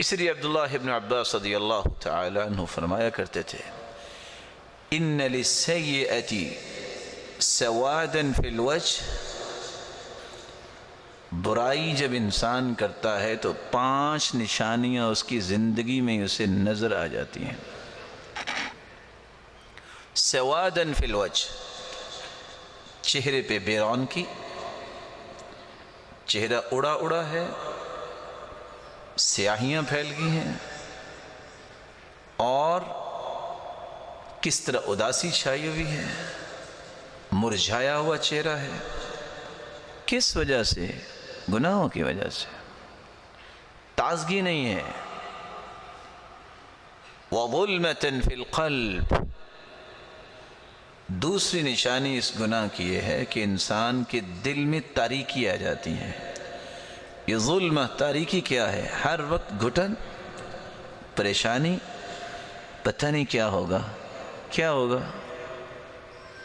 اس لیے عبداللہ ابن عباس رضی اللہ تعالی عنہ فرمایا کرتے تھے ان للسیئۃ سوادا فی الوجہ، برائی جب انسان کرتا ہے تو 5 نشانیاں اس کی زندگی میں اسے نظر آ جاتی ہیں۔ سوادا فی الوجہ، چہرے پہ بے رونقی، چہرہ اڑا اڑا ہے، سیاہیاں پھیل گئی ہیں، اور کس طرح اداسی چھائی ہوئی ہے، مرجھایا ہوا چہرہ ہے۔ کس وجہ سے؟ گناہوں کی وجہ سے، تازگی نہیں ہے۔ وَظُلْمَةً فِي الْقَلْبِ، دوسری نشانی اس گناہ کی یہ ہے کہ انسان کے دل میں تاریکی آ جاتی ہے۔ یہ ظلمہ، تاریکی کیا ہے؟ ہر وقت گھٹن، پریشانی، پتہ نہیں کیا ہوگا، کیا ہوگا؟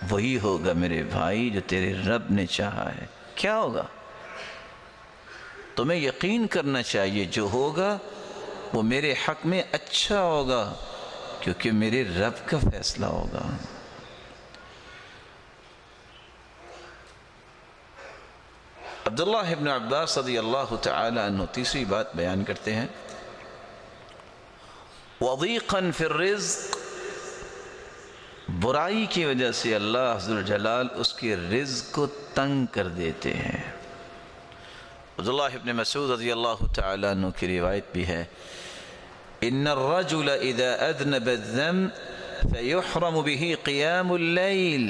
وہی ہوگا میرے بھائی جو تیرے رب نے چاہا ہے۔ کیا ہوگا؟ تمہیں یقین کرنا چاہیے جو ہوگا وہ میرے حق میں اچھا ہوگا، کیونکہ میرے رب کا فیصلہ ہوگا۔ عبداللہ ابن عباس رضی اللہ تعالی عنہ تیسری بات بیان کرتے ہیں وَضِيقًا فِي الرِّزْقِ، برائی کی وجہ سے اللہ ذوالجلال اس کے رزق کو تنگ کر دیتے ہیں۔ عبداللہ ابن مسعود رضی اللہ تعالی عنہ کی روایت بھی ہے ان الرجل اذا اذنب الذنب فيحرم به قيام الليل،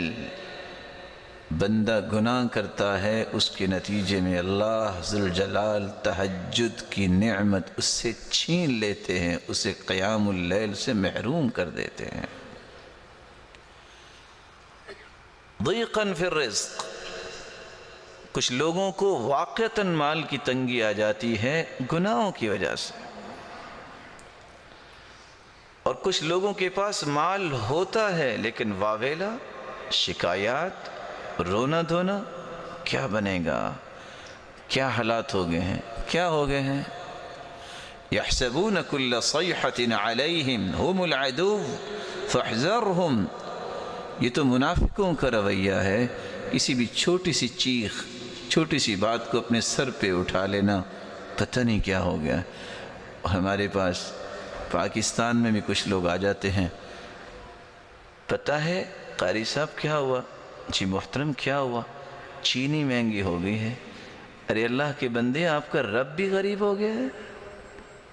بندہ گناہ کرتا ہے اس کے نتیجے میں اللہ ذوالجلال تہجد کی نعمت اس سے چھین لیتے ہیں، اسے قیام اللیل سے محروم کر دیتے ہیں۔ ضیقاً فی الرزق، کچھ لوگوں کو واقعتاً مال کی تنگی آ جاتی ہے گناہوں کی وجہ سے، اور کچھ لوگوں کے پاس مال ہوتا ہے لیکن واویلا، شکایات، رونا دھونا، کیا بنے گا، کیا حالات ہو گئے ہیں، کیا ہو گئے ہیں۔ یحسبون کل صیحۃ علیہم ہم العدو فاحذرہم، یہ تو منافقوں کا رویہ ہے، کسی بھی چھوٹی سی چیخ، چھوٹی سی بات کو اپنے سر پہ اٹھا لینا، پتہ نہیں کیا ہو گیا۔ ہمارے پاس پاکستان میں بھی کچھ لوگ آ جاتے ہیں، پتہ ہے قاری صاحب کیا ہوا؟ جی محترم کیا ہوا؟ چینی مہنگی ہو گئی ہے۔ ارے اللہ کے بندے، آپ کا رب بھی غریب ہو گیا ہے،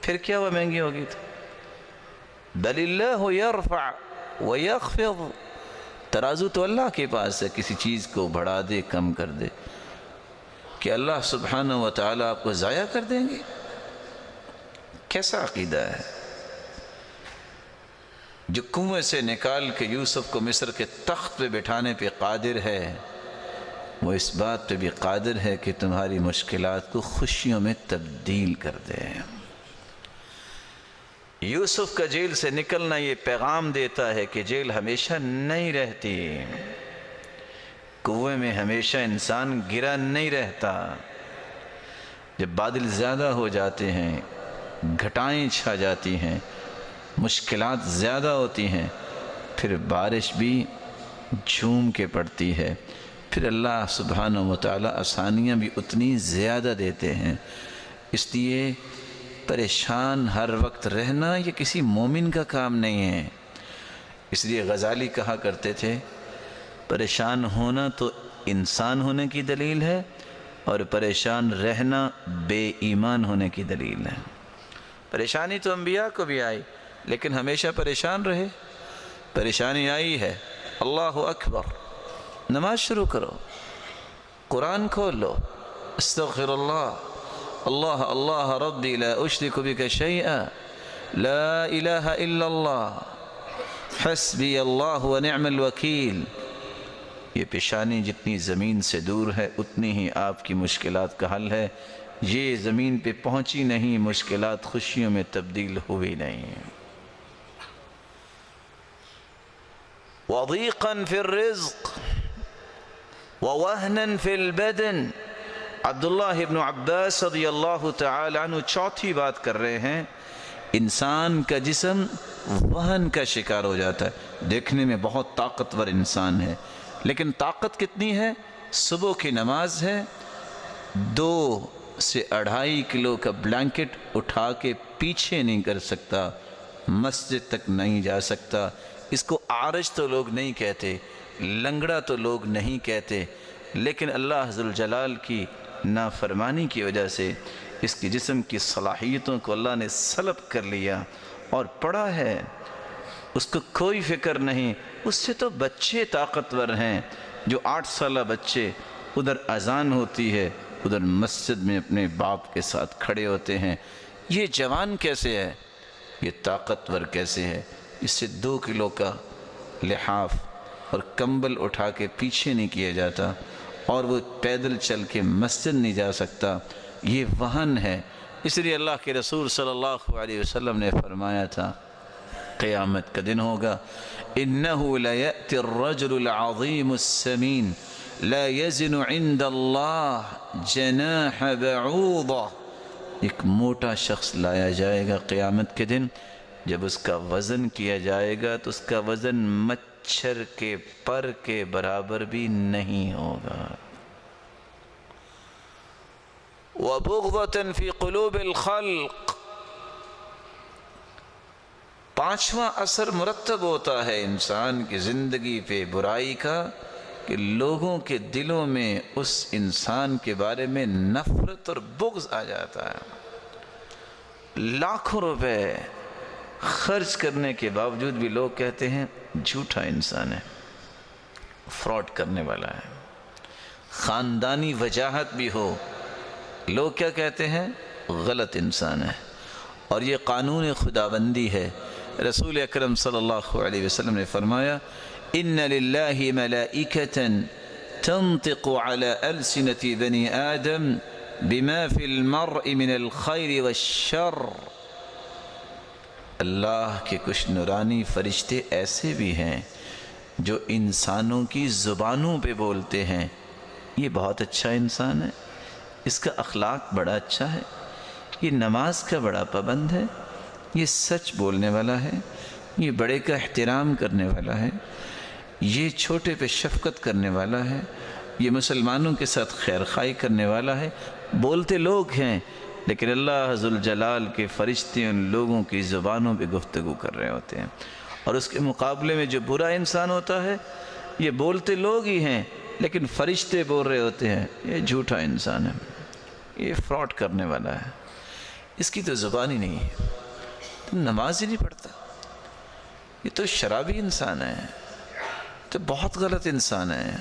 پھر کیا ہوا مہنگی ہو گئی تو؟ بل اللہ یرفع ویخفض، ترازو تو اللہ کے پاس ہے، کسی چیز کو بڑھا دے کم کر دے، کہ اللہ سبحانہ و تعالیٰ آپ کو ضائع کر دیں گے؟ کیسا عقیدہ ہے؟ جو کنویں سے نکال کے یوسف کو مصر کے تخت پہ بٹھانے پہ قادر ہے، وہ اس بات پہ بھی قادر ہے کہ تمہاری مشکلات کو خوشیوں میں تبدیل کر دے۔ یوسف کا جیل سے نکلنا یہ پیغام دیتا ہے کہ جیل ہمیشہ نہیں رہتی، کنویں میں ہمیشہ انسان گرا نہیں رہتا۔ جب بادل زیادہ ہو جاتے ہیں، گھٹائیں چھا جاتی ہیں، مشکلات زیادہ ہوتی ہیں، پھر بارش بھی جھوم کے پڑتی ہے، پھر اللہ سبحانہ و تعالی آسانیاں بھی اتنی زیادہ دیتے ہیں۔ اس لیے پریشان ہر وقت رہنا یہ کسی مومن کا کام نہیں ہے۔ اس لیے غزالی کہا کرتے تھے پریشان ہونا تو انسان ہونے کی دلیل ہے، اور پریشان رہنا بے ایمان ہونے کی دلیل ہے۔ پریشانی تو انبیاء کو بھی آئی، لیکن ہمیشہ پریشان رہے؟ پریشانی آئی ہے، اللہ اکبر، نماز شروع کرو، قرآن کھول لو، استغفر اللہ، اللہ اللہ ربی لا اشرک بک شیئا لا الہ الا اللہ حسبی اللہ ونعم الوکیل۔ یہ پیشانی جتنی زمین سے دور ہے اتنی ہی آپ کی مشکلات کا حل ہے۔ یہ زمین پہ پہنچی نہیں، مشکلات خوشیوں میں تبدیل ہوئی نہیں۔ وَضِيقًا فِي الرِّزْقِ وَوَهْنًا فِي الْبَدَنِ، عبداللہ ابن عباس رضی اللہ تعالی عنہ چوتھی بات کر رہے ہیں، انسان کا جسم وہن کا شکار ہو جاتا ہے۔ دیکھنے میں بہت طاقتور انسان ہے، لیکن طاقت کتنی ہے؟ صبح کی نماز ہے، 2 سے 2.5 کلو کا بلینکٹ اٹھا کے پیچھے نہیں کر سکتا، مسجد تک نہیں جا سکتا۔ اس کو عارج تو لوگ نہیں کہتے، لنگڑا تو لوگ نہیں کہتے، لیکن اللہ ذوالجلال کی نافرمانی کی وجہ سے اس کی جسم کی صلاحیتوں کو اللہ نے سلب کر لیا اور پڑا ہے، اس کو کوئی فکر نہیں۔ اس سے تو بچے طاقتور ہیں، جو 8 سالہ بچے، ادھر اذان ہوتی ہے، ادھر مسجد میں اپنے باپ کے ساتھ کھڑے ہوتے ہیں۔ یہ جوان کیسے ہے؟ یہ طاقتور کیسے ہے؟ اس سے 2 کلو کا لحاف اور کمبل اٹھا کے پیچھے نہیں کیا جاتا، اور وہ پیدل چل کے مسجد نہیں جا سکتا۔ یہ وہن ہے۔ اس لیے اللہ کے رسول صلی اللہ علیہ وسلم نے فرمایا تھا، قیامت کا دن ہوگا، إِنَّهُ لَيَأْتِ الرَّجُلُ الْعَظِيمُ السَّمِينُ لَا يَزِنُ عِنْدَ اللَّهِ جَنَاحَ بَعُوضَةٍ۔ ایک موٹا شخص لایا جائے گا قیامت کے دن، جب اس کا وزن کیا جائے گا تو اس کا وزن مچھر کے پر کے برابر بھی نہیں ہوگا۔ وَبُغْضَةً فِي قُلُوبِ الْخَلْقِ۔ 5واں اثر مرتب ہوتا ہے انسان کی زندگی پہ برائی کا، کہ لوگوں کے دلوں میں اس انسان کے بارے میں نفرت اور بغض آ جاتا ہے۔ لاکھوں روپے خرچ کرنے کے باوجود بھی لوگ کہتے ہیں جھوٹا انسان ہے، فراڈ کرنے والا ہے۔ خاندانی وجاہت بھی ہو، لوگ کیا کہتے ہیں؟ غلط انسان ہے۔ اور یہ قانون خداوندی ہے۔ رسول اکرم صلی اللہ علیہ وسلم نے فرمایا، ان للہ ملائکۃ تنطق علی السنۃ بنی آدم بما فی المرء من الخیر والشر۔ اللہ کے کچھ نورانی فرشتے ایسے بھی ہیں جو انسانوں کی زبانوں پہ بولتے ہیں، یہ بہت اچھا انسان ہے، اس کا اخلاق بڑا اچھا ہے، یہ نماز کا بڑا پابند ہے، یہ سچ بولنے والا ہے، یہ بڑے کا احترام کرنے والا ہے، یہ چھوٹے پہ شفقت کرنے والا ہے، یہ مسلمانوں کے ساتھ خیر خواہی کرنے والا ہے۔ بولتے لوگ ہیں، لیکن اللہ ذوالجلال کے فرشتے ان لوگوں کی زبانوں پہ گفتگو کر رہے ہوتے ہیں۔ اور اس کے مقابلے میں جو برا انسان ہوتا ہے، یہ بولتے لوگ ہی ہیں لیکن فرشتے بول رہے ہوتے ہیں یہ جھوٹا انسان ہے، یہ فراڈ کرنے والا ہے، اس کی تو زبان ہی نہیں ہے، تو نماز ہی نہیں پڑھتا، یہ تو شرابی انسان ہے، تو بہت غلط انسان ہے،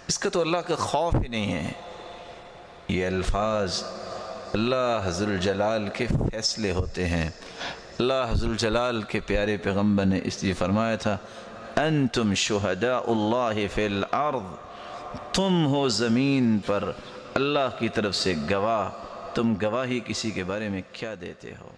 اس کا تو اللہ کا خوف ہی نہیں ہے۔ یہ الفاظ اللہ ذوالجلال کے فیصلے ہوتے ہیں۔ اللہ ذوالجلال کے پیارے پیغمبر نے اس لیے فرمایا تھا، انتم شہداء اللہ فی الارض، تم ہو زمین پر اللہ کی طرف سے گواہ، تم گواہی کسی کے بارے میں کیا دیتے ہو؟